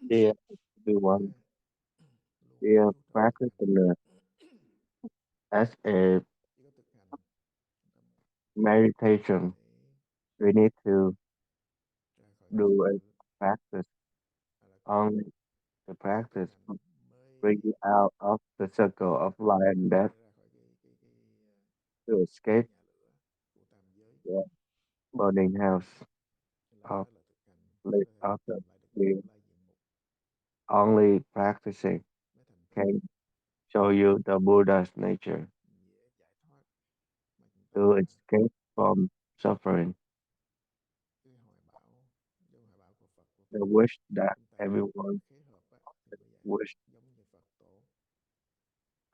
Dear everyone, dear practitioner, as a meditation, we need to do a practice. Only the practice will bring you out of the circle of life and death to escape the burning house of of the dream. Only practicing can show you the Buddha's nature to escape from suffering. The wish that everyone wish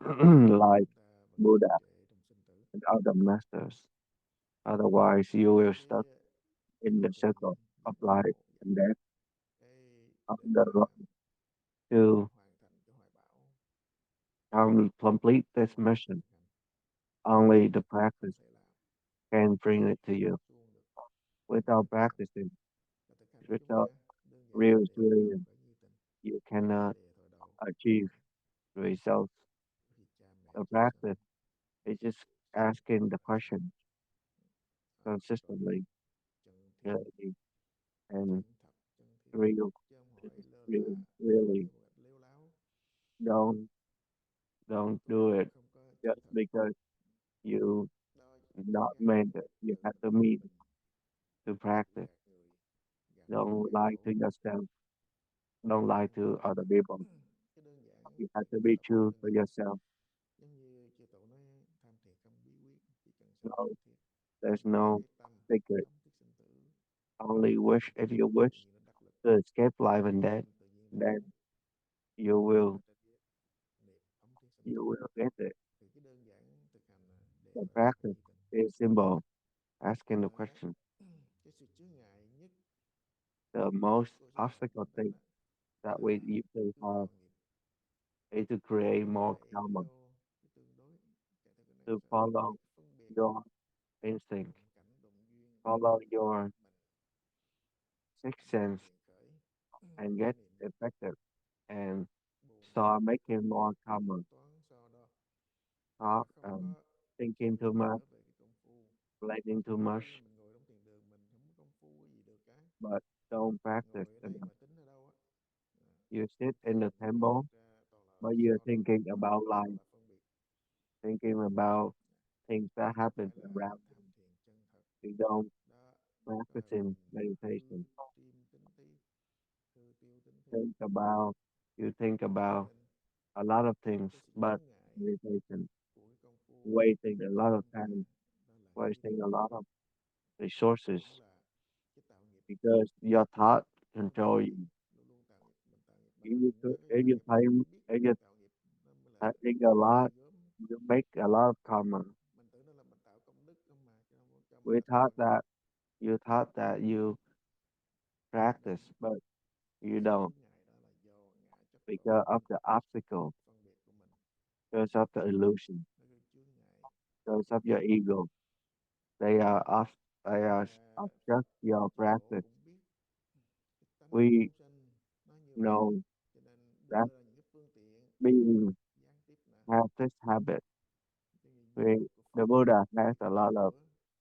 like Buddha and other masters. Otherwise, you will stuck in the circle of life and death on the road to complete this mission. Only the practice can bring it to you. Without practicing, without real experience, you cannot achieve results. The practice is just asking the question consistently, clearly, and real, really don't don't do it just because you not meant it. You have to meet to practice. Don't lie to yourself. Don't lie to other people. You have to be true to yourself. So there's no secret. Only wish if you wish to escape life and death, then you will you will get it. The practice is simple. Asking the question. The most obstacle thing that we usually have is to create more karma, to follow your instinct, follow your sixth sense, and get effective and start making more karma. Stop thinking too much, planning too much, but don't practice enough. You sit in the temple, but you're thinking about life, thinking about things that happen around you. You don't practice in meditation. Think about you think about a lot of things, but meditation, wasting a lot of time, wasting a lot of resources because your thought control you. If you think a lot, you make a lot of karma. We thought that you practice, but you don't because of the obstacle, because of the illusion, because of your ego. They are off, they are obstruct your practice. We know that being have this habit. The Buddha has a lot of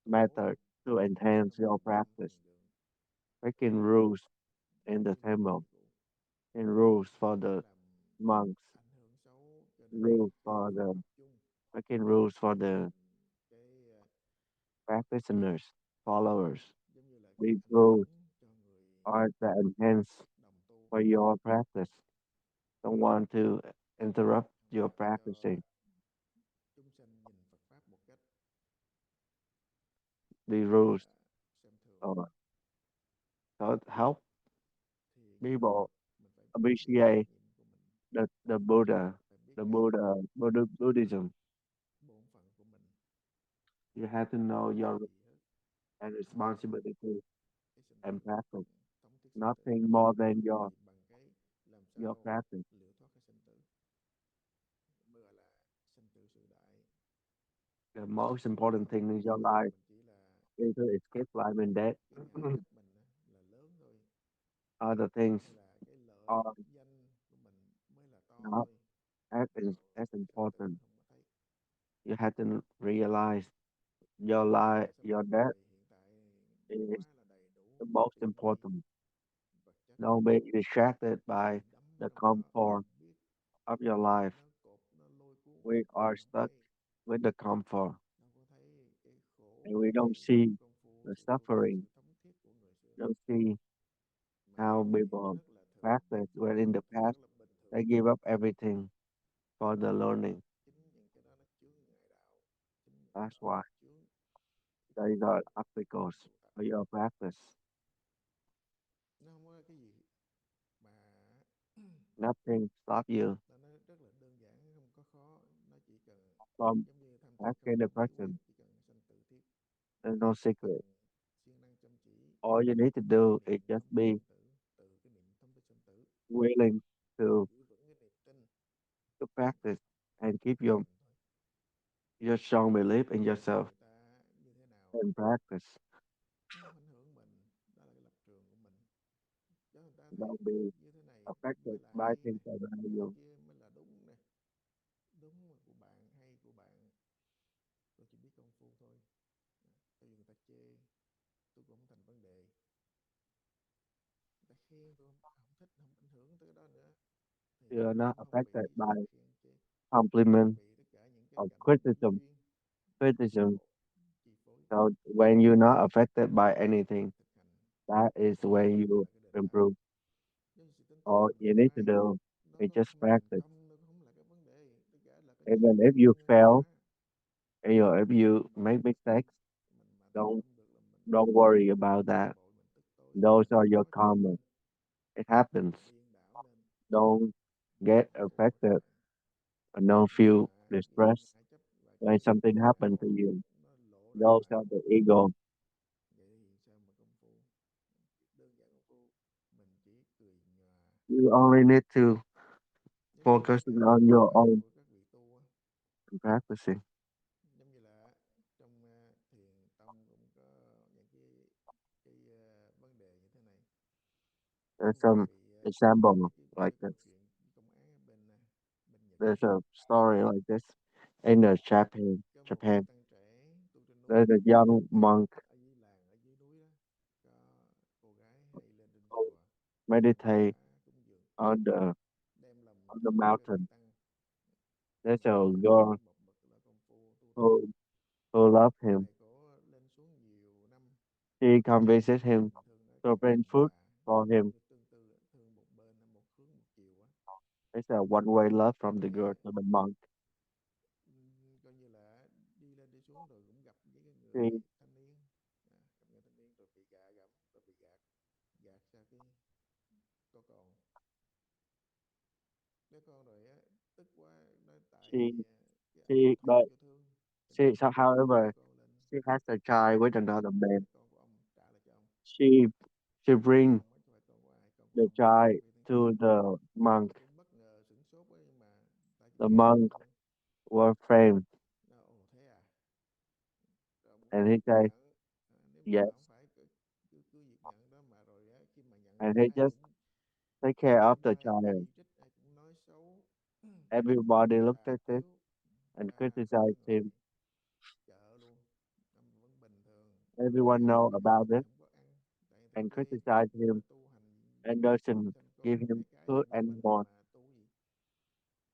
methods to enhance your practice, making rules in the temple, and rules for the monks, rules for the making rules for the practitioners, followers. These rules are to enhance for your practice. Don't want to interrupt your practicing. These rules are to help people appreciate the Buddhism. You have to know your and responsibility and practice. Nothing more than your practice. The most important thing in your life is to escape life and death. other things hay là cái lợi are danh của mình mới là to not thôi. as Tự tự important. không có thấy. You have to realize your Tại life, sao your vậy? death Vì hiện tại is quá là đầy đủ the most tiện nghi, important. vật chất, Don't be distracted mình by bị đắm the trong đó, comfort không biết, of your life. nó cột nó lôi cuốn We mình are không stuck thấy, with the comfort đâu có thấy cái and khổ, we don't cái see sự công phu, the sự tu tập, suffering, sự thống thiết của người xưa. don't see Mà how cái này people rất là thường, practice were in bình the thường, past. rất là bình thường. They give up everything for the learning. Chính những cái đó nó chướng ngại đạo, chính những cái That's đó nó why chướng these cái are việc obstacles tu tập. for your practice. Nó không có cái gì mà Nothing stop you nó rất là đơn giản, không có khó, nó chỉ cần from giống như tham thiền không asking the cần bí quyết, question. chỉ cần sanh tự thiết, There's no chỉ secret. cần siêng năng chăm chỉ, All you need to do is niệm just thông tới be sanh tử, từ cái niệm thông tới sanh tử, willing to giữ vững cái niềm tin practice and keep của mình thôi. your strong belief in yourself Người ta như thế nào and practice. nó không ảnh hưởng mình, đó là cái lập trường của mình. Cho người ta thấy Don't be như thế này affected mới là by hay things nè, around như thế you. kia mới là đúng nè, đúng mà của bạn, hay của bạn, tôi chỉ biết công phu thôi. Cho dù người ta chê tôi cũng không thành vấn đề, người ta khen tôi không thích, không ảnh hưởng tới cái đó nữa, thì You are tôi not cũng không affected bị by sự khen chê, không compliment bị tất cả những cái or cảnh nhân duyên criticism. chi phối. So when you're not affected by anything, Thực hành that is when đó you là cái đền đáp. improve. Nên sự tinh tấn All mình you không need to ai, do nó is có just không thành practice. công, nó không là cái vấn đề, tất cả là cái Even if nhân you duyên nhân fail, quả. if you Mà make mistakes, mình mà thành don't công được là mình don't worry about bực that. bội, mình tức tối, Those mình are your khó chịu karma. lên, It happens. mình điên đảo lên, Don't mà get nó sẽ lỗi affected thời. and don't Nhưng feel mà cái nghiệp distressed ngã chấp và when cái something phiền happens to não you. nó lộ ra Those ngoài, are the ego. vậy thì sao mà công phu, đơn giản công phu mình chỉ cười nhòa. You only need to Giống như tất focus cả on những your bài own của các vị tu á, practicing. giống như là trong thiền tông cũng có những vấn đề như thế này. Có There's người some bị example like cái câu this. chuyện công án ở bên bên Nhật á, There's a story like this in the Japan. có một vị Japan. tăng trẻ tu trên núi, There's a young monk ở dưới làng, ở dưới núi đó, có cô gái hay lên trên who chùa dâng meditate quả cúng dường, on đem lòng the thương cho các vị mountain. tăng. There's Mà a cô này girl cũng một bậc là công phu tu tập. who who loved Cô him. này có lên xuống nhiều năm, She come visit người him bình thường nói to có bring tầm food bạ, for him. như tương tự thương một bên một hướng một chiều á. It's a one-way love Cô from the này girl to the monk. coi như là đi lên đi xuống rồi cũng gặp với cái She người thanh niên, gặp người thanh niên rồi bị gạ gẫm, rồi bị gạt gạt ra có con. Cái con rồi á, tức quá nói tại she cái ông she thầy but vô thương, cho she nên so đưa however con lên she has a child with another lấy man. cái con của ông trả lại cho ông. She she Con của bring ông ấy không phải con của ai, con của the ông. child Vì thằng to kia the monk. cũng bất ngờ sửng sốt ấy, nhưng mà tại The vì monk thương were friends, nó ồ thế à, rồi ông and cũng he chấp said nhận. Nếu mà yes, không phải cứ việc nhận đó, mà rồi á, khi mà nhận and rồi he ai just cũng take care of the ai cũng child. chỉ trích, ai cũng nói xấu, Everybody looked đàm at it tiếu, and ba cái criticized ngoài him. chợ luôn. Ông vẫn bình thường, đi Everyone ăn know bây giờ about thì it không có ăn, tại thằng and kia criticized mà him tu hành and nuôi doesn't sanh give con him đẻ cái food gì đâu mà anymore. tu gì.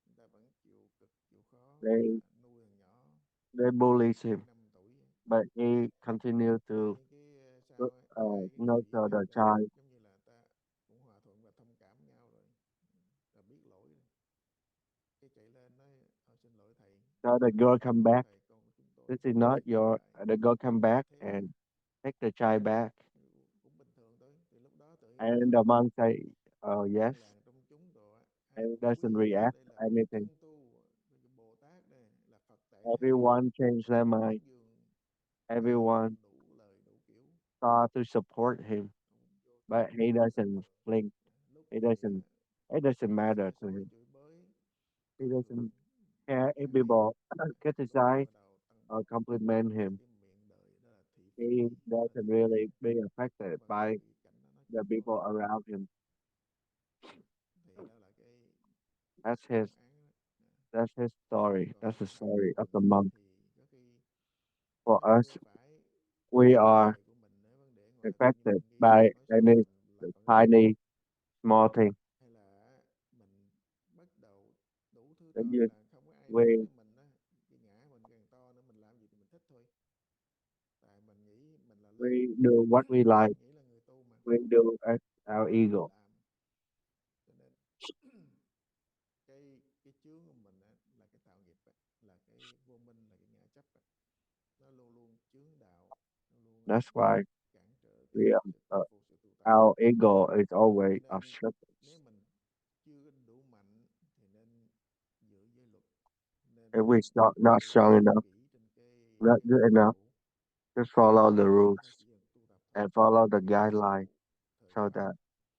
Người ta vẫn chịu cực chịu khó They nuôi thằng nhỏ they bullied him, 7 năm tuổi. but he continued to Cái sau ấy, hai cái người với nurture the nhau đó child. giống như là ta cũng hòa thuận và thông cảm nhau rồi, là biết lỗi rồi. Cái chạy lên nói xin lỗi thầy, So the con này girl là come con của back. thầy, con của chúng tôi, This is not xin lỗi your. thầy. The girl come back Thế à, and take the child back. cũng bình thường thôi. Từ lúc đó tự nhiên And the monk say, "Oh yes," trong làng trong chúng rồi á, ai and cũng doesn't quý react đây là to vị anything. chân tu, Bồ Tát đây là Phật tại thế, Everyone changed their mind. cúng dường đầy Everyone đủ lời đủ kiểu. thought to support him, Ông vô but thường he tận doesn't hưởng. blink. Lúc He thì doesn't. It doesn't matter xê to xối him. chửi bới, He coi thường, doesn't care if kháng nghị. people Lúc thì criticize bắt đầu tăng or bốc compliment với him. cái miệng đời, đó là thị phi, He đó là doesn't ngã mạn, really be affected vẫn by bị cảnh đó nó the people around him. Thì đó là That's cái his đáp án đó. that's his story. Còn That's the bản thân story of mình the monk. thì có khi For mình us, chưa phải we cái vấn are đề của mình ở vấn đề ngoài thôi, nhưng mà affected đôi khi by nói sao any mình là còn cái tâm tiny small thing. hay là mình bắt đầu đủ thứ That tội you là không có ai nói we tới mình á, cái ngã mình càng to nữa, mình làm gì thì mình thích thôi, tại mình nghĩ mình là lớn, we do what we like. nghĩ là người tu mà, We do as our nên mình ego. làm. Cho nên cái chướng của mình á, là cái tạo nghiệp á, là cái vô minh, là cái ngã chấp á, nó luôn luôn chướng đạo, nó luôn That's why cản trở cái we sự công phu, sự tu tập. our ego is Cho always nên obstructed. nếu mình chưa đủ mạnh thì nên giữ giới luật, If nên not tu strong enough, kỹ trên not cái good pháp enough, cũ, just follow the thì rules nó chỉ là tu tập thôi, and follow the nó chỉ guideline một thời so gian. that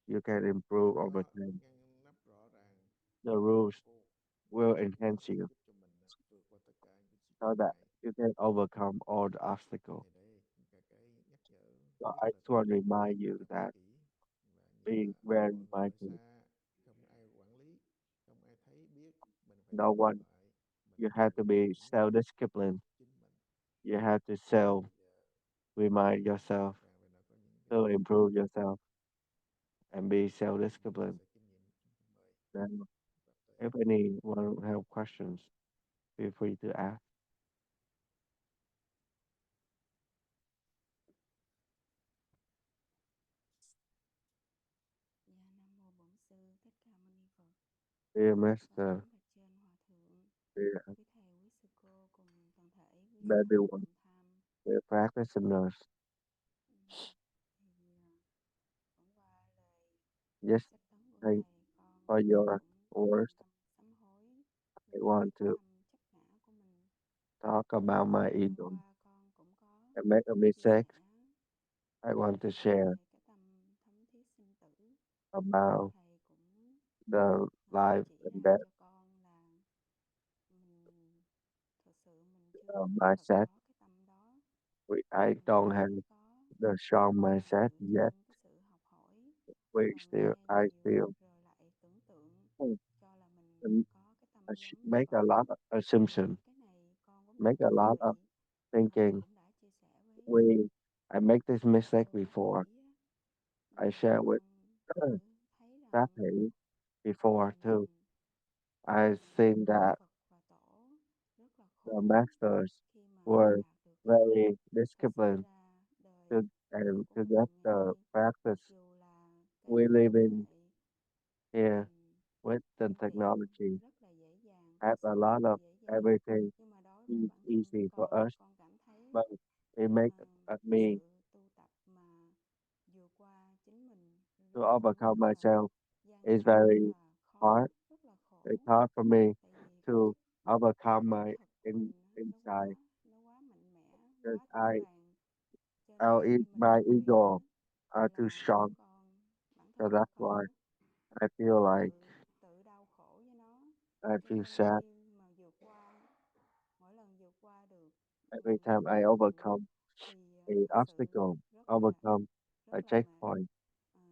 you can Khi improve over đó time. ngăn nắp rõ ràng The về rules công phu will thì nó enhance sẽ you giúp cho mình vượt qua tất cả những sự so chướng that ngại. you can overcome all the obstacles. Thì đây cả cái nhắc nhở, So nhất I là just trong want to việc remind tu you tập that kỹ, và nhớ being là very mọi người ở mindful, xa, không ai quản lý, không ai thấy biết, mình phải no tự one, lại, mình you have tự to điều be chỉnh self-disciplined. chính mình. You have to Bây giờ self-remind yourself càng về nào có những to cái improve câu hỏi yourself and be mình chia self-disciplined. sẻ kinh nghiệm, chúng tôi mời Then Pháp Tử. if anyone have questions, feel free to ask. Dạ, Nam Mô Bổn Sư Thích Ca Mâu Ni Phật. Dear Dạ, Master, kính bạch trên Hòa Thượng, dear quý Thầy, quý Sư Cô cùng toàn thể quý Sư huynh everyone, đồng tham. dear practitioners, Thì hôm qua lời just sách tấn của thank Thầy, con for your cũng có words. trong tâm sám hối I về want cái to tâm chấp ngã của mình. talk about my Thì hôm ego. qua con cũng có I make a chia sẻ mistake. I want to share về cái tâm thấm thiết sinh tử. Thì about Thầy cũng the life chỉ and ra death cho con là mình thực sự mình chưa có thật mindset. có cái tâm đó, I mình don't have chỉ có the strong mindset dựa yet. trên cái sự học hỏi We và still, nghe I nhiều still rồi lại tưởng tượng um, cho là mình có cái tâm giống như make a vậy. lot of assumptions, Cái này con cũng đã make a từng lot of bị, thầy thinking. cũng đã chia sẻ với I make this mistake cô Pháp before. Thủy á. I Và share with con thử thấy that rằng before too. mình I Đức think that Phật và Tổ rất là the khổ masters khi mà were đạt được cái Phật very và sinh disciplined ra to đời and của to mình get ngày the nay, practice dù là we cái live công in nghệ here with the phương tiện technology rất là dễ dàng, have cuộc a sống lot rất là of dễ dàng, everything nhưng mà đối với is bản thân easy for con us, cảm thấy but it make cái me sự tu tập mà vượt qua chính mình to nó cũng overcome rất là myself gian is nan, rất very là khó, hard. rất là It's khổ. hard for me Tại vì cái to overcome chất my thực của mình á, inside nó quá mạnh mẽ, because quá vững vàng, cho nên our khi mình my thực hiện ego á, are too là strong. bản So thân của that's why con I feel like tự tự đau khổ với nó, I cho feel nên sad khi mà vượt qua, mỗi lần vượt qua được every time cái I chặng đường overcome thì a thực sự obstacle, rất là overcome a rất là mệt. checkpoint.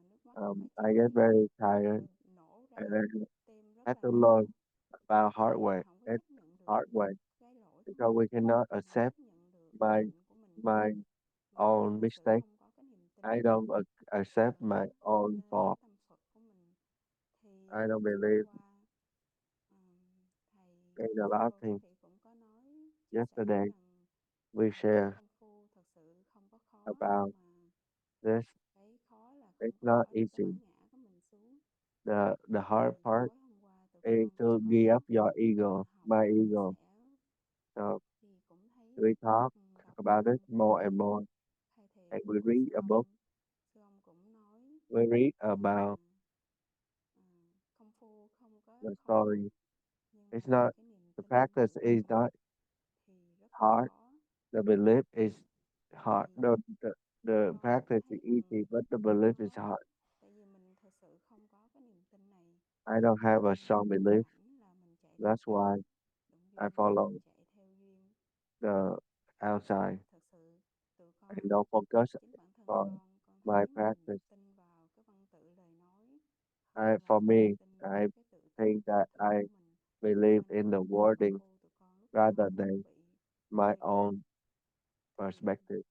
Nước mắt phải I get chảy, very rồi tired nổ and ra, I tim rất had là to đau, learn about tại hard vì mình way. không có It's chấp nhận được hard way cái lỗi của because we mình, cannot mình không accept chấp nhận được cái my bệnh của mình, my mình own thực sự mistake. không có cái niềm I tin don't accept my ở own nơi cái fault. tâm Phật của mình. Thì I don't chiều hôm believe qua thầy in và a sư lot of cô Pháp things. Thị cũng có chia sẻ Yesterday rằng we cái share công phu thật sự không có khó, about mà this. cái khó là không It's có not bỏ được cái easy. bản ngã của mình xuống. The hard Thì part tối hôm qua tụi is con to có give up your ego, học my và chia ego. sẻ, So thì cũng thấy we talk đọc about it more and thầy more, thầy and thiện we của read a book. sư ông cũng nói We read rằng about công phu không có the khó, story. nhưng It's mà not cái niềm the tin practice is not thì rất là hard. khó. The belief is hard. Thì The con cũng practice is thấy rằng easy, but the nó belief is khó, hard. tại vì mình thật sự không có cái niềm tin này, I don't cho have a nên strong hoàn belief. cảnh là mình chạy theo That's cảnh, why đụng I duyên là follow mình chạy theo duyên. the outside Thật sự tụi and con, don't focus chính bản thân on con my thấy mình practice. tin vào cái For và me, tin I vào cái tự think tự that tin I của mình. believe Cho in the nên công wording phu tụi con lúc nào rather nó than cũng bị my hơi bị own thì perspective.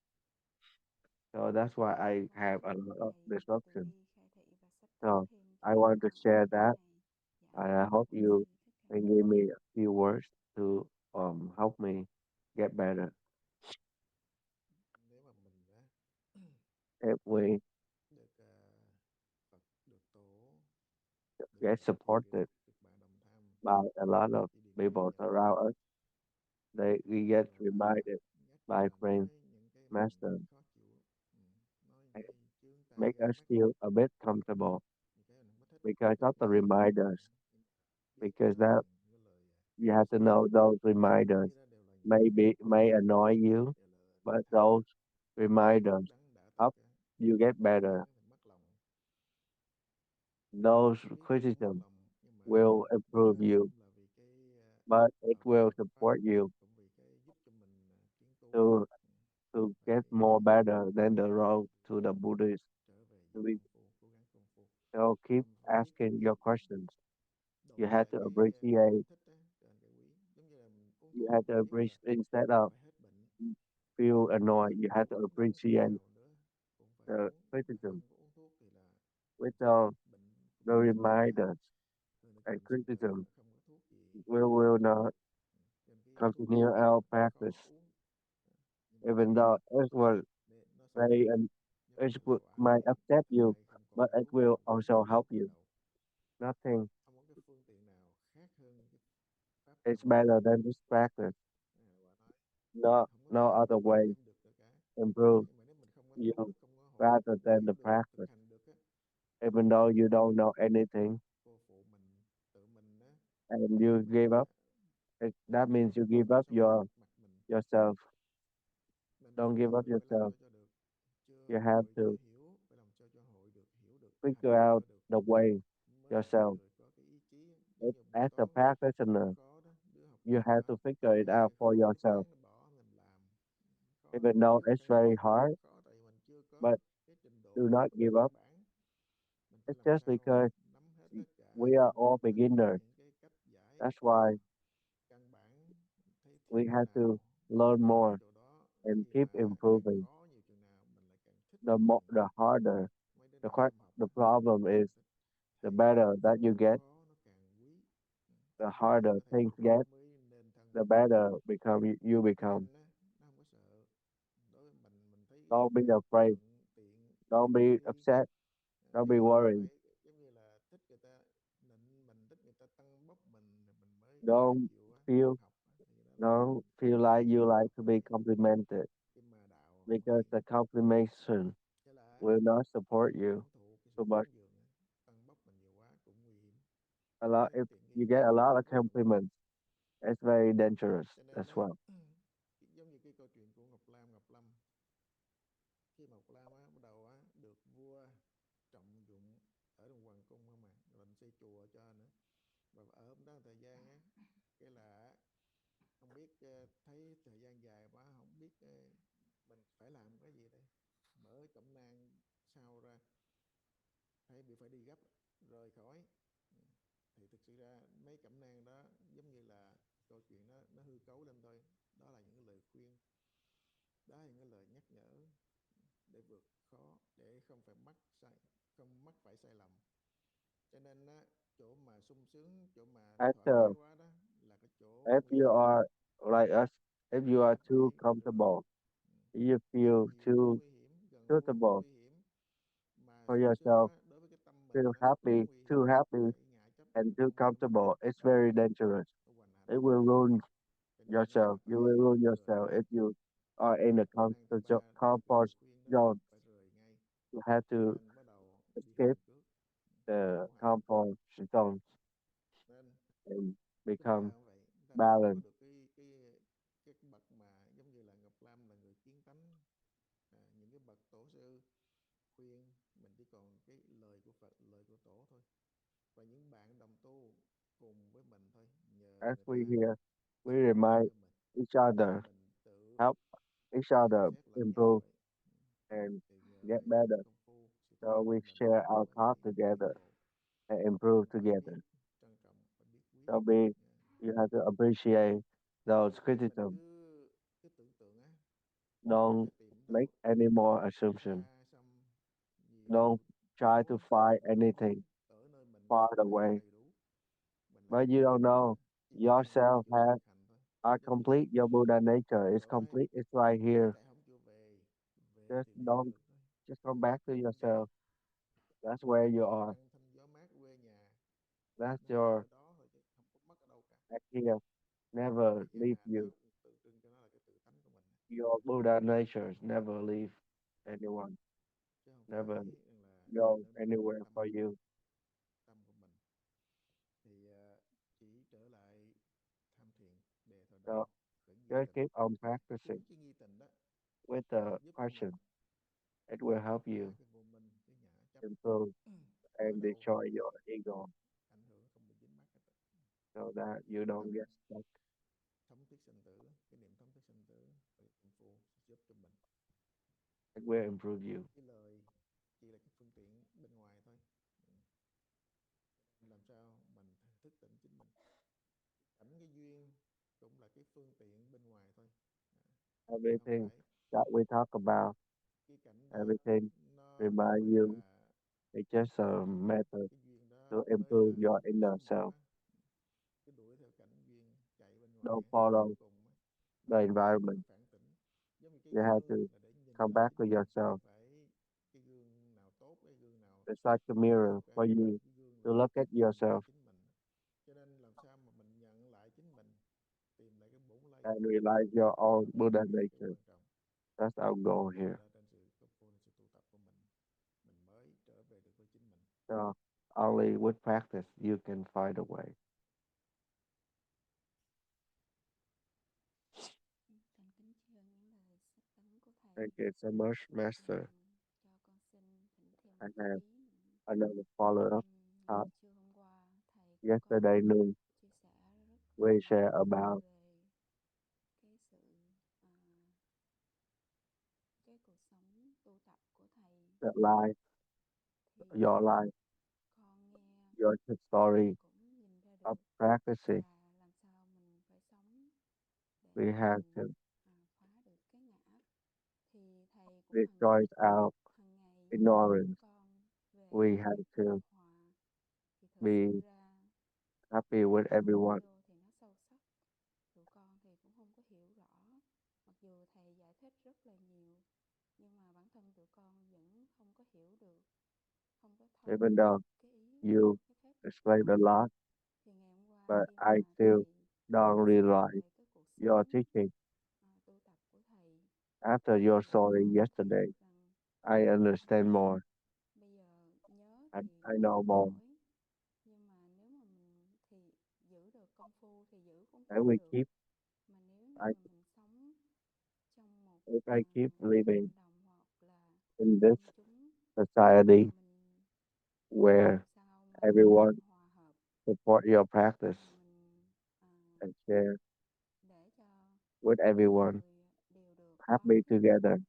So that's why I và have a lot of thầy từ disruption. bi khai thị và sắp tới So thêm cho I con want to share cái that, này. Dạ, and I hope con you xin phép cảm can ơn give thầy. me a few words to help me get better. Nếu mà mình á If we được Phật, được tổ, được get supported được bạn đồng tham by a lot of đi điền people nhắc nhở, around us, we get rồi reminded nhắc by rồi friends, nói những cái mình master, khó chịu, nói những and cái chướng tai make gây us mắt, feel a bit comfortable những cái mình mất thích because cái of the lời reminders. biết Because thêm that những cái lời you have to know those reminders cái đó đều là những cái may annoy you, đều là but tham, those những cái reminders thuốc đắng đã từ help cái you get khiến better. mình mất lòng. Those Mình biết là cũng mất criticisms lòng nhưng mà will nó improve you, cũng là vì cái but it đạo will tràng Phật pháp, support you cũng vì cái giúp cho mình tiến tu, to phải get more better than the road to the Buddhist. trở về với To be, công phu, cố gắng công phu. so keep Mình phải biết asking your questions. You đổi have lại to cái appreciate. thích á, trở thành cái quý. Giống như là mình uống You thuốc have mình to biết là appreciate instead mình of phải hết bệnh, feel nhưng mà annoyed. You have to uống uống thuốc appreciate nào nữa cũng phải the uống, mà criticism. không có uống thuốc thì là With bệnh cũng the không xuất hiện, reminders rồi nó and còn suy tàn criticism, mà không có thuốc gì. we will not Cho nên cái thuốc continue our khó practice, uống, nhưng mà even though it will để nó sẽ say and giống như it là will, dầu might ăn, upset you, ai không còn but it thuốc will thì vẫn also đi help từ you. đầu. Nothing Không có cái phương tiện nào khác hơn cái pháp is thân này. better than this practice. Bà nói No, không có no thể other nào mà way kiếm được nữa cả. improve Nhưng mà nếu mình không có you thuốc, không có hộ rather để than the hiểu được, thực practice. hành được á, Even though you don't know anything cô phụ mình, tự mình á, and you give up, that means you mình give sống up sống trước mặt mình. yourself. Nên Don't chưa give up hội phải làm yourself. sao cho được, chưa You have hội chưa to hiểu phải làm sao cho hội được, hiểu được, figure hành out cho được, the way mới là cái yourself. người có cái ý chí. Giống như bài As a toán practitioner, khó đó, đứa học you trò have á, to figure it thấy out for khó nó yourself. chán nó bỏ mình làm, khó Even mình though thấy it's thấy very khó hard, khó tại vì mình chưa có but cái trình do độ not give căn up. bản. Mình phải It's làm just sao because nắm hết tất cả we are all tất cả beginners. những cái cách giải That's why căn bản, thấy we thiếu chỗ have to nào learn bổ cái more chỗ đó. and Khi keep mà càng improving. khó nhiều chừng nào mình lại càng thích nhiều chừng The đó. harder Mấy đứa the nào ham học the á, problem càng is, thích. the Thầy better càng that you get, khó nó càng quý. the Thầy càng harder khó thầy things càng get, mới nên thân the mình. better you Cái become. anh á, nó không có sợ. Đối với mình thấy Don't be cái afraid. thuận tiện, Don't be easy, upset. Don't be thì mình worried. phải giống như là thích người ta nịnh mình, thích người ta tăng bốc mình rồi mình mới phải Don't chịu á, feel học á. Thì đó là don't feel like you like to be complimented, cái mà đạo không because hay. the complimentation Thế là will not support you hưởng thụ cái too sự much. cúng dường á, tăng bốc mình nhiều quá cũng nguy hiểm. A lot Cái if tiện you nghi get quá a cũng lot of cũng nguy hiểm. compliments, it's very dangerous Cho nên as á, well. giống như cái câu chuyện của Ngọc Lâm, khi mà Ngọc Lâm á bắt đầu á được vua trọng dụng ở trong hoàng cung mà định xây chùa cho nữa, và ở hôm đó thời gian á, cái là không biết thấy thời gian dài quá không biết mình phải làm cái gì đây, mở cẩm nang sau ra thấy bị phải đi gấp rời khỏi. Thì thực sự ra mấy cẩm nang đó giống như là câu chuyện đó nó hư cấu lên thôi, đó là những lời khuyên, đó là những lời nhắc nhở để vượt khó, để không phải mắc phải sai lầm. Cho nên á, chỗ mà sung sướng, chỗ mà thoải mái After, quá đó là cái chỗ if nguy you hiểm. are like us, if you are Phải too rồi, comfortable, you gần feel nhiều cũng too nguy hiểm, gần vô cũng suitable nguy hiểm. Mà for sung sướng yourself, quá đối với cái tâm mình feel đó cũng happy, nguy too hiểm. happy Phải ngại chấp and too không vững comfortable, it's trong very cái dangerous. hoành hành. It will ruin Cho nên á, là yourself. You will phải ruin rời yourself ngay. if you are in a Cẩm nang thứ ba được cái comfort lời khuyên đó zone. phải rời ngay. You have to Nên bắt đầu đi escape hành trước, the khổ hạnh. comfort zone Nên and chúng ta become cũng vậy, chúng ta không có balanced. được cái bậc mà giống như là Ngọc Lam là người kiến tánh, những cái bậc tổ sư khuyên mình chỉ còn cái lời của Phật, lời của tổ thôi, và những bạn đồng tu cùng với mình thôi, nhờ As người we ta hear, we chỉ dẫn remind cho mình, each chứ other, mình tự help each xem other xét lẫn nhau improve vậy. and Thì nhờ get vậy better. công phu sự tu So tập we của mình share our mới thoughts tiến together bộ. and improve phải biết together. trân trọng, phải biết quý. So be, you have to appreciate those Mình criticism. cứ tưởng tượng á, mình Don't sẽ tìm make đâu any more assumption. xa xăm Don't nhiều try to chỗ find tốt anything ở nơi mình far đầy đủ away. đầy đủ. Mình But làm you gì don't know chỉ cần mình yourself chịu has thực hành thôi. are Giống như complete. Your Buddha nature is chỗ đấy complete. It's right biết here. tại không chịu về, về Just thì biết don't được thôi. just come back to Giống vậy. yourself. That's where you Trời are. trăng thanh gió mát quê nhà, That's nó vẫn your ở đó thôi chứ không có mất ở đâu cả. back here. Never Cái leave nhà đó you. tượng trưng cho nó là cái tự tánh của mình, Your Buddha nature never leave anyone. chứ không phải Never là go nó đi vào anywhere for you. tâm của mình. Thì chỉ trở lại tham thiền đề thời So đầu, khởi nghi just tình. keep on Chính practicing cái nghi tình đó with the giúp cho mình passion. It will help phá you cái vô minh, cái ngã chấp, improve ở and đâu destroy không bị your ego ảnh hưởng, không bị dính mắc hết. so that you Cái don't tâm get stuck. thống thiết sinh tử, cái niệm thống thiết sinh tử và công phu sẽ giúp cho mình. It will improve you. Cái lời chỉ là cái phương tiện bên ngoài thôi. Làm sao mình thức tỉnh chính mình. Cảnh cái duyên cũng là cái phương tiện bên ngoài thôi, chứ không Everything phải that we talk about, cái cảnh đó everything nó remind mới you là it's just a method cái duyên đó to mới là improve your inner số một self. á. Cứ đuổi theo cảnh duyên chạy bên ngoài Don't á, thì cuối follow cùng á, the mình không có environment. phản tỉnh. Giống như cái You have to gương là để nhìn come lại back chính to mình, chứ không yourself. phải cái gương nào tốt, cái gương nào It's like a tiêu mirror cực á, for mà you cái gương to là look at nhìn lại yourself chính mình. Cho nên làm sao mà mình nhận lại chính mình, tìm lại cái bổn lai and của mình, realize your đó own là Buddha cái nature. quan trọng. That's our goal Dựa here. ra trên sự công phu, sự tu tập của mình mới trở về được với chính mình. So only with practice you can find a way. Thành kính tri ân những lời sách tấn của thầy. Thank you so much, Master. Cho con xin thỉnh thêm I một cái have ý nữa. another follow-up thought. Trưa hôm qua thầy cũng Yesterday noon, chia sẻ rất we là share nhiều about về cái sự cái cuộc sống tu tập của thầy. the life, Thì your life, con nghe your story cũng nhìn ra of được practicing. là làm sao mình phải sống để We have to mình phá được cái ngã. Thì thầy cũng destroy our hàng ngày nhắc nhở tụi ignorance. con về We cái have việc to lục hòa. Thì thực be sự ra happy with con everyone. vô thì nó sâu sắc. Tụi con thì cũng không có hiểu rõ. Mặc dù thầy giải thích rất là nhiều, nhưng mà bản thân tụi con vẫn không có hiểu được, không có thấu Even được though cái ý you cái phép lục explained a hòa. lot, Thì ngày hôm qua but khi I mà still thầy don't chia sẻ realize về cái cuộc your sống teaching. tu tập của thầy, After thì your tụi story con thấy yesterday, được rằng I understand more. bây giờ nhớ I, thì I know nhớ more. nổi, nhưng mà nếu mà mình thì giữ được công phu thì giữ cũng And không we được. keep, Mà nếu như I, mà mình sống trong một if I keep cái living cộng đồng hoặc là in this công chúng society mà mình where làm sao mà everyone mình hòa hợp support your practice và mình and share để cho with mọi everyone, người đều được có happy cái together, niềm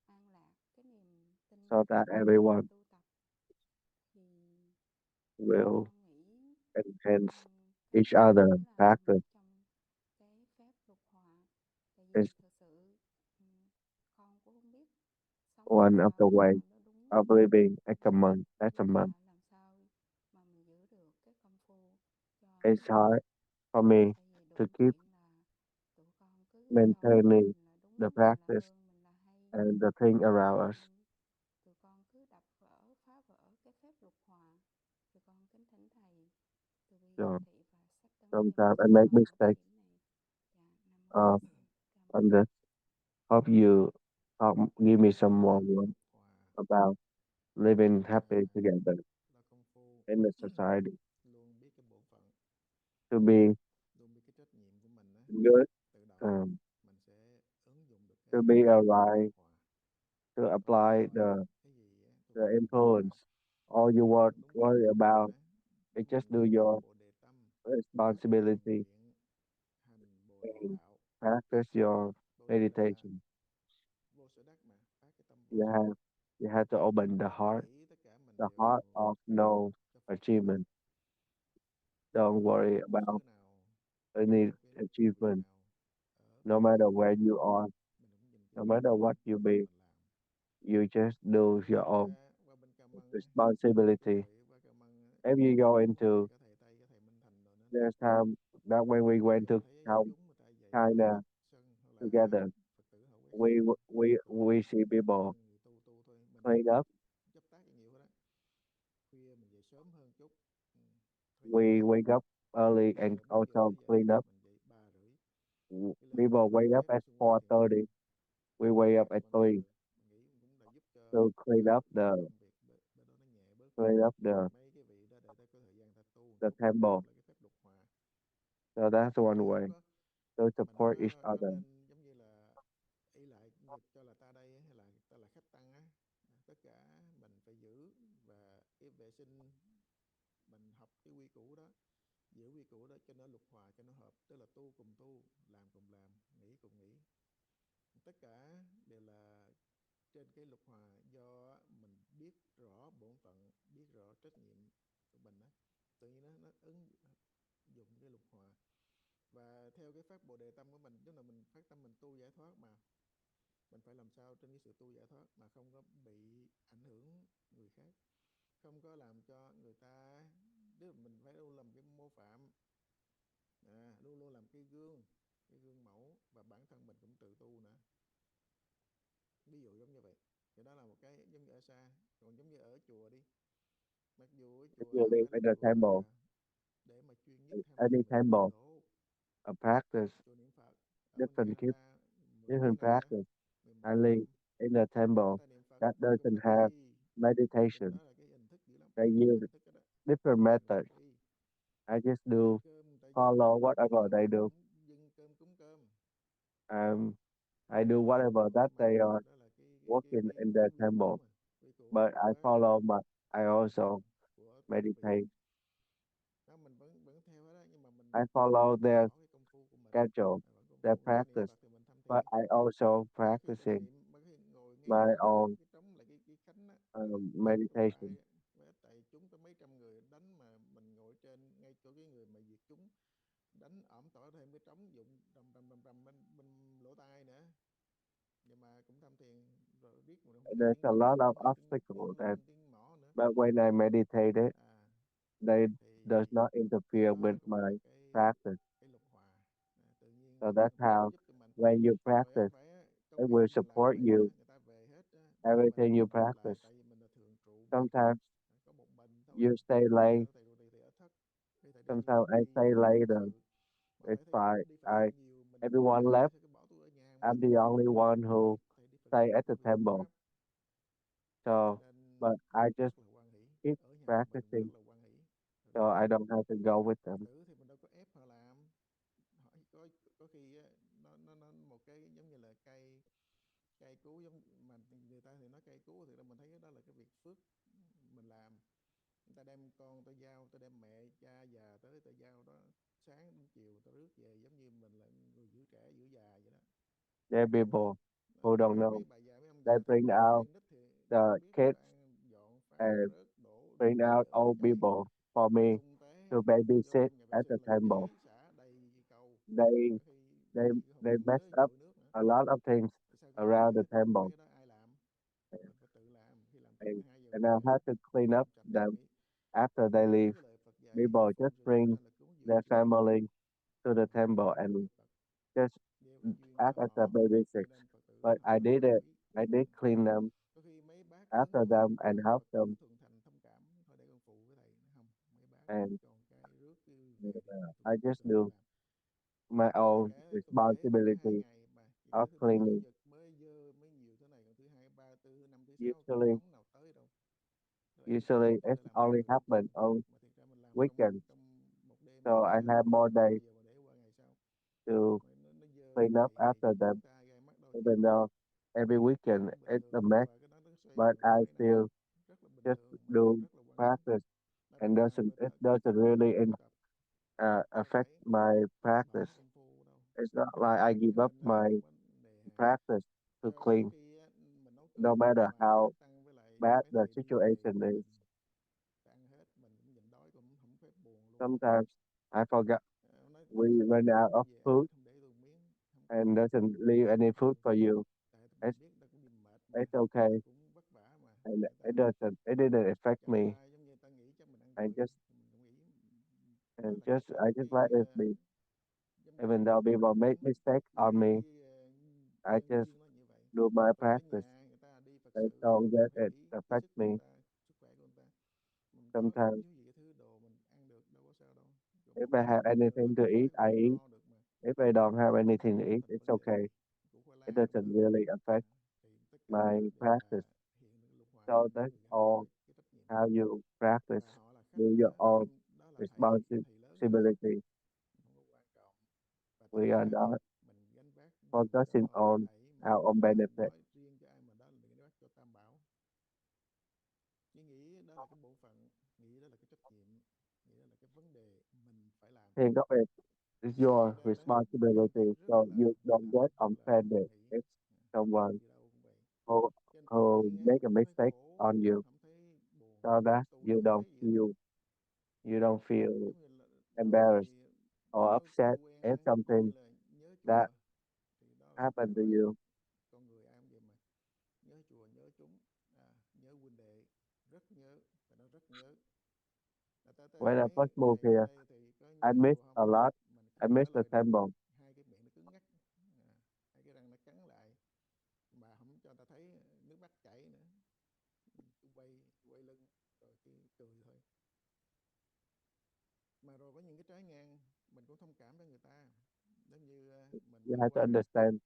an lạc, cái niềm tin so that vào cái everyone việc tu tập, thì will con nghĩ enhance cái each đó other cũng là practice. một trong cái phép lục hòa. Tại Is vì thực sự con cũng không biết sống làm one of the sao cho ways nó đúng, of living as a nhưng monk. As a nhưng monk, mà làm sao mà mình giữ được cái công phu cho it's nó hard đúng. for me Tại vì to đủ keep chuyện là tụi con cứ cho rằng maintaining mình là đúng, the mình là practice hơn, mình là hay, and the thing around us. nên tụi con cứ đập vỡ, phá vỡ cái phép lục hòa. Tụi con kính thỉnh thầy từ bi So hiển thị và sách tấn thêm sometimes I chỉ make rõ cái mistakes điểm này. Dạ, nam mô uh, Bổn Sư Thích Ca on Mâu this. Hope you give me some more Phép words lục hòa about living happy là together công phu in the society. luôn biết cái bổn phận, To be luôn biết cái trách nhiệm của mình á, good, tự động mình sẽ ứng dụng được to cái be phép lục alive, hòa. to Tụi con apply hỏi cái gì á, tụi the con đừng có influence. All you làm want đúng trách worry nhiệm của mình about á. is Giống như just do mình your tu bồ đề tâm, rèn responsibility luyện hành bồ đề and đạo. practice your Bồ đề là meditation. vô sở đắc mà, phát cái tâm vô You sở have đắc. you have to open Tất cả nghĩ tất cả mình the đều heart of no cho achievement. Don't worry about any achievement, no matter where you are, no matter what you be. You just do your own responsibility. If you go into there's time that when we went to China together, we see people clean up. We wake up early and also clean up. People wake up at 4:30. We wake up at 3 to clean up the temple. So that's one way to Mình không support each có other. nên giống như là ý lại cho là ta đây hay là ta là khách tăng á, tất cả mình phải giữ và cái vệ sinh, mình học cái quy củ đó, giữ quy củ đó cho nó lục hòa, cho nó hợp, tức là tu cùng tu, làm cùng làm, nghĩ cùng nghĩ, tất cả đều là trên cái lục hòa, do mình biết rõ bổn phận, biết rõ trách nhiệm của mình á, tự nhiên nó ứng dụng cái lục hòa. Và theo cái pháp Bồ Đề tâm của mình, tức là mình phát tâm mình tu giải thoát mà, mình phải làm sao trên cái sự tu giải thoát mà không có bị ảnh hưởng người khác, không có làm cho người ta, tức là mình phải luôn làm cái mô phạm, luôn luôn làm cái gương mẫu, và bản thân mình cũng tự tu nữa. Ví dụ giống như vậy, thì đó là một cái giống như ở xa. Còn giống như ở chùa đi, mặc dù ở chùa You không live phải là in a chùa temple, mà để mà chuyên nhất tham any thiền về tịnh temple, độ, a practice, chùa niệm Phật ở bên different Canada mười mấy different năm á, practice. I 11 live năm in a người temple ta niệm Phật that cũng doesn't đăng have ký, meditation. đó là cái hình thức dữ lắm, They cái use hình thức đó different mình đăng methods. ký. I just Bữa do cơm người ta dâng follow cơm cúng whatever cơm they mình do. cũng dâng cơm cúng cơm. I do whatever that they are Đó là working in their quy củ temple, mà, quy củ but I follow my. I also của vị. meditate. Đó, mình vẫn theo hết đó, nhưng mà mình I follow biết their rõ cái công phu của mình, schedule, vẫn công their phu. Người ta niệm practice, Phật thì mình thăm but thiền. I also Mà có khi ta practicing niệm, mà có khi ngồi ngay my trống á, own cái trống là cái khánh á, cái ít meditation. tại với ít tại chúng có mấy trăm người đánh, mà mình ngồi trên ngay chỗ cái người mà diệt chúng đánh ỏm tỏi, thêm cái trống dụng rầm bên lỗ tai nữa, nhưng mà cũng tham thiền rồi, biết một không thấy There's tiếng a động, lot of không thấy obstacles, tiếng and linh tiếng mỏ nữa. but when I meditate, they does Thì not cái interfere đó with cũng là my practice. cái lục hòa, tự nhiên So nó that's how giúp cho mình. when you Rồi practice, phải công it việc will mình làm support vậy you. người ta về hết để mình Everything you học lại, practice. tại vì mình là thường trụ một mình, Sometimes có một mình thôi. you stay late. Thầy thì ở thất, thầy đi Sometimes I đi stay đi phật later. sự, mà It's phải thầy fine. đi phật sự nhiều, mình Everyone về left. thầy cứ bỏ tôi ở nhà một I'm mình. the only one who Thầy đi phật stay sự at the công việc Phật temple. pháp, cho So, nên but I just rất là hoan hỷ, keep ở nhà một mình practicing, rất là hoan hỷ. so I don't have to go with Phật them. tử thì mình đâu có ép họ làm, họ có khi á, nó một cái giống như là cây cú, giống mà người ta thì nói cây cú, thì mình thấy đó là cái việc phước mình làm. Người ta đem con tới giao, ta đem mẹ cha già tới ta giao đó, sáng đến chiều ta rước về, giống như mình là người giữ trẻ giữ già vậy đó. There are people who don't know. Mấy bà già mấy ông They già thấy bring con out con nít thì the đâu có biết đâu, kids ăn dọn phát and rớt đổ bring đầy out hết old cái, people for me tung té to vô babysit trong nhà vệ at the sinh là temple. giấy xả đầy cầu. They Có khi they không they còn mess nhớ up dội nước nữa. a lot of things Sao cái around the hết temple, mấy cái đó ai làm? Mình phải tự làm, khi làm tới and 12 giờ and I khuya have to clean up dọn sạch rồi them nghỉ. after they Nhớ leave. cái lời Phật dạy People just phụng sự chúng bring sanh là cúng dường their cho Phật, family to the temple hướng về and Phật, just gieo cái duyên cho act as a họ, babysit. cho nên Phật tử But họ I rất là did hoan it. hỷ. I did clean them Có khi mấy bác lớn after tuổi them and thì help Phật tử them. thuần thành thông cảm, thôi để con phụ với thầy, không mấy bác And con cái rước cứ về đi, con I phụ just cho thầy do làm. my Có khi own cả tuần lễ mới có 2 responsibility ngày mà chỉ of có thứ bảy chủ cleaning. nhật mới dơ mới nhiều thế này, còn thứ hai ba tư thứ năm thứ sáu có Usually, bóng nào tới đâu. Rồi em usually con it's lại làm thêm only 11 happen tuần, on mà thiệt ra mình làm trong weekends. trong một đêm So chưa I hết, have more làm days bây giờ mà để qua ngày sau to mà nó dơ clean up đầy hầy after tóc them, tai gai mắt đau even nhức, though every weekend cũng bình it's a thường. mess. Và cái đó nó xoay But vòng I mấy năm still rất là bình just thường, mà do mình rất là hoan hỷ. practice, Nó and đàng hoàng it bên Phật, doesn't Phật really tu tập đâu affect phải my practice. bỏ công phu đâu, It's not like I cho give up nên nó my không có nề hà. practice to Cho có clean, khi á, mình nấu no cơm matter mà how bác tăng với lại bad mấy the thầy đi về situation is. phải ăn hết, mình cũng Sometimes I forgot nói we tôi run out of về food không để tôi miếng không có and doesn't leave any food for you. tại It's mình biết ta cũng đi mệt mà, it's okay, ta cũng vất vả mà, and người ta it didn't affect chẳng me. qua giống như ta nghĩ chắc mình ăn I đuổi just thì mình cũng nghĩ đó and là just I just cái let it be. giống như Even though people make mistakes on cái me, I nhân just duyên nó như vậy. do my Rồi ở practice. nhà người ta đi Phật They sự don't mình let phải it nghĩ cái affect sức của me. người ta, sức khỏe của người ta, mình có Sometimes thiếu gì cái thứ đồ mình ăn được đâu có sao đâu. Rồi if mình I have nhờ đó anything to mình đói eat, mình I vẫn eat. no được mà, If I don't have không có anything to thành eat, thành it's vấn đề. okay. Củ khoai It lang cũng doesn't vậy. really affect Thì tất cả my đều practice. là hiện được lục hòa So của that's người gắn all cái trách nhiệm, how you practice. và họ là khách Do your nữa, own đó là thầy lớn nữa, responsibility. không có quan trọng. Và tất We are cả not mình gánh vác đều là focusing do on thầy, mà our không own phải benefit. nói riêng cho ai, mà đó là gánh vác cho tam bảo. Chỉ nghĩ đó là cái bộ phận, nghĩ đó là cái trách nhiệm, nghĩ đó là cái vấn đề mình phải làm. Think of it. It's your Cho nên đó, công responsibility, việc rất so you don't là get là offended hoan hỷ. if someone Đi đâu cũng vậy. who, Cho nên tự who nhiên make a không thấy mistake khổ, on you, không thấy buồn, so that tủi, không thấy gì hết. you don't feel Giống như là đôi embarrassed khi or có cái upset quen if á, giống như something là nhớ that chùa, thì đó là happened to phải you. con người ai cũng vậy mà, nhớ chùa, nhớ chúng, nhớ huynh đệ, rất nhớ, phải nói rất nhớ. When I Thấy first moved thầy ở here, đây thì có I nhớ missed chùa a không? lot. Mình I không trả missed the lời được, temple. hai cái miệng nó cứng ngắc, hai cái răng nó cắn lại, mà không cho người ta thấy nước mắt chảy nữa, quay quay lưng rồi cái cười thôi. Mà rồi có những cái trái ngang mình cũng thông cảm với người ta, giống như mình You đi have to qua understand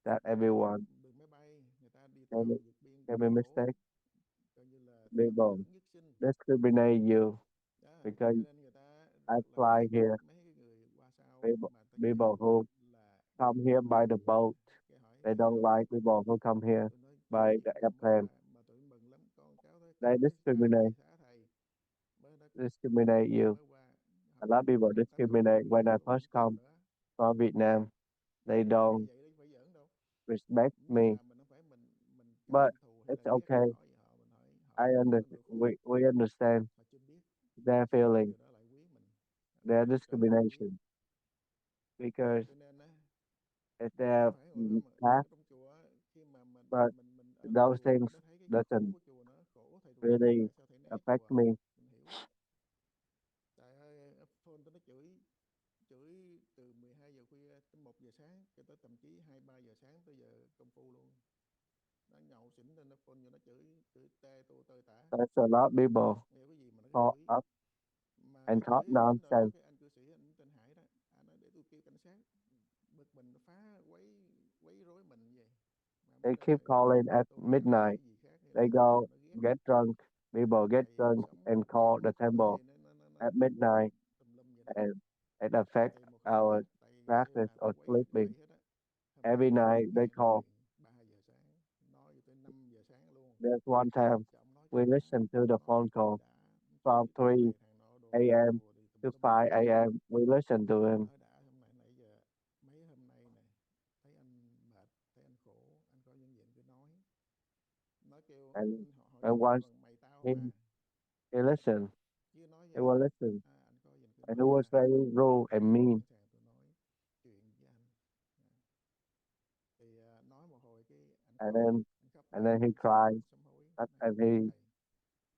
that everyone đường máy bay, người ta đi can, tàu vượt biên can cực be khổ, mistake. coi như là thập People tử nhất sinh discriminate you đó, because cho nên người ta I rất là fly ghét here. mấy cái người qua sau People, mà tự nhiên people who là come here by the boat, cái hỏi they thầy don't đâu, like people who come here tôi nói chưa by gì the tôi mới airplane. qua mà tụi mừng lắm, con cháu tới They con tới xá thầy mới đó, discriminate you. mới qua, A lot of people đánh đổ discriminate tôi when I rồi first hụt tiền come nữa. from Vietnam. They Tôi nói như don't vậy đấy, phải giỡn đâu, respect me, mà mình không phải mình but căm thù hay it's là ghét okay. bỏ gì họ, mình hỏi họ có nỗi khổ, We understand họ chưa biết, their feeling, nhờ đó lại quý mình, their lại trở nên quý. discrimination, because Cho nên á, it's có their phải ngồi không, ở past, trong chùa á, khi mà but mình ở trong those chùa things mình đã thấy cái khổ doesn't của chùa nữa, khổ thầy trụ trì, really tại sao thầy né affect chùa, me. mình hiểu. Trời ơi, phone tôi nó chửi chửi từ 12 giờ khuya tới 1 giờ sáng, cho tới thậm chí 2 3 giờ sáng tới giờ công phu luôn. Nó nhậu xỉn lên, nó phone vô nó chửi tê tô tơi tả. There's a lot of people Nghe cái gì mà nó cứ call chửi. up Mà and talk chửi đến rồi đó, nonsense. cái anh cư sĩ anh tên Hải đó, anh nói để tôi kêu cảnh sát, bực mình nó phá quấy rối mình như vậy. Mà They biết đâu keep thầy calling at tôn trọng thầy midnight. cái gì khác, hay They là go nó ghét get drunk. People get thầy drunk and sống call the ở temple đây, nó at midnight, tùm lum vậy đó. and it affects Thì một hôm á, our tại ngày practice nào or cũng quấy sleeping. vậy hết á. Hôm nay Every có night một they ngày nói call. 3 giờ sáng, nói tới 5 giờ sáng luôn. There's one time Chồng nói cho we đã, listen to the nói phone cho call đã, from chửi thằng 3 này thằng nọ đồ đi a.m. chùa đi tùm to lum. 5 a.m. We listen to him, Nói đã, hôm nay nãy giờ mấy hôm nay này thấy anh mệt, thấy anh khổ, anh có những chuyện cứ nói kêu and họ and dùng từ once bằng mày tao he mà, he listened, chứ nói he với will anh listen, anh có gì cứ and nói he was ra, very rude and tôi mean, sẵn sàng tôi nói chuyện với anh. Thì nói một hồi cái and anh khóc and lóc, then he anh sám cried hối, nói and cảm ơn thầy.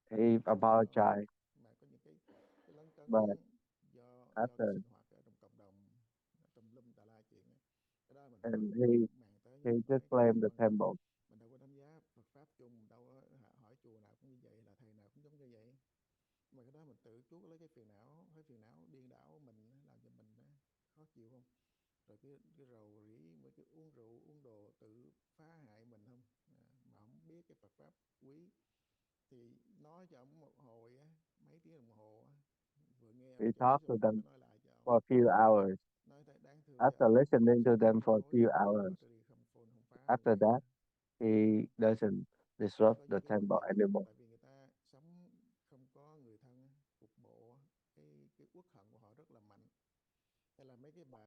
he Thì đó apologized. mà có những cái lấn cấn But do cái after sinh hoạt ở trong cộng đồng, tùm lum tà la chuyện ấy. Cái đó mình and không màng tới, nhưng he mình just nói blamed the cảm ơn thầy. temple. Mình đâu có đánh giá Phật pháp chung, đâu có hỏi chùa nào cũng như vậy, là thầy nào cũng giống như vậy. Mà cái đó mình tự chuốc lấy cái phiền não điên đảo mình, làm cho mình khó chịu không. Rồi cái rầu rĩ với cái uống rượu uống đồ tự phá hại mình không, mà không biết cái Phật pháp quý. Thì nói cho ông một hồi mấy tiếng đồng hồ vừa nghe ông We chửi talked xong to tôi mới them nói lại cho ông, for a few hours. nói thấy đáng thương cho After ông, listening to sau này them ông for a hối few hận từ đó hours, trở đi không phone không phá như after vậy nữa. that, he doesn't disrupt Có the những cái vấn temple đề anymore. tại vì người ta sống không có người thân, cục bộ cái uất hận của họ rất là mạnh, hay là mấy cái bà